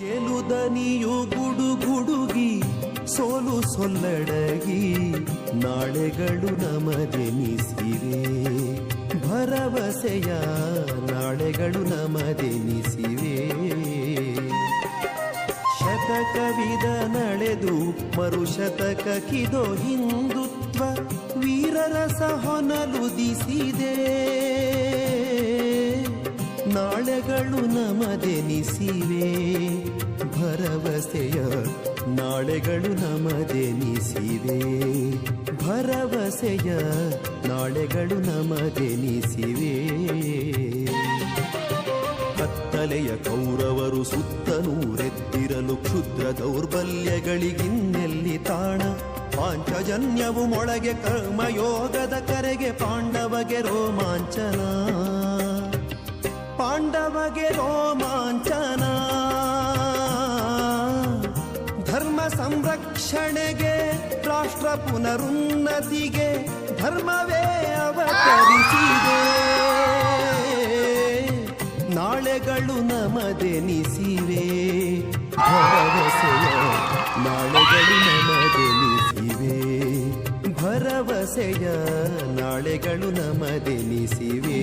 ಗೆಲುದನಿಯು ಗುಡುಗುಡುಗಿ ಸೋಲು ಸೊಲ್ಲಡಗಿ ನಾಳೆಗಳು ನಮದೆನಿಸಿವೆ ಭರವಸೆಯ ನಾಳೆಗಳು ನಮದೆನಿಸಿವೆ ಶತಕವಿದ ನಡೆದು ಮರುಶತಕಕ್ಕಿದೋ ಹಿಂದುತ್ವ ವೀರರಸ ಹೊನಲುದಿಸಿದೆ ನಾಳೆಗಳು ನಮದೆನಿಸಿವೆ ಭರವಸೆಯ ನಾಳೆಗಳು ನಮದೆನಿಸಿವೆ ಭರವಸೆಯ ನಾಳೆಗಳು ನಮದೆನಿಸಿವೆ ಕತ್ತಲೆಯ ಕೌರವರು ಸುತ್ತನೂರೆದ್ದಿರಲು ಕ್ಷುದ್ರ ದೌರ್ಬಲ್ಯಗಳಿಗಿನ್ನೆಲ್ಲಿ ತಾಣ ಪಾಂಚಜನ್ಯವು ಮೊಳಗೆ ಕರ್ಮಯೋಗದ ಕರೆಗೆ ಪಾಂಡವಗೆ ರೋಮಾಂಚನ ಪಾಂಡವಗೆ ರೋಮಾಂಚನ ಧರ್ಮ ಸಂರಕ್ಷಣೆಗೆ ರಾಷ್ಟ್ರ ಪುನರುನ್ನತಿಗೆ ಧರ್ಮವೇ ಅವತರಿಸಿದೆ ನಾಳೆಗಳು ನಮದೆನಿಸಿವೆ ಭರವಸೆಯ ನಾಳೆಗಳು ನಮದೆನಿಸಿವೆ ಭರವಸೆಯ ನಾಳೆಗಳು ನಮದೆನಿಸಿವೆ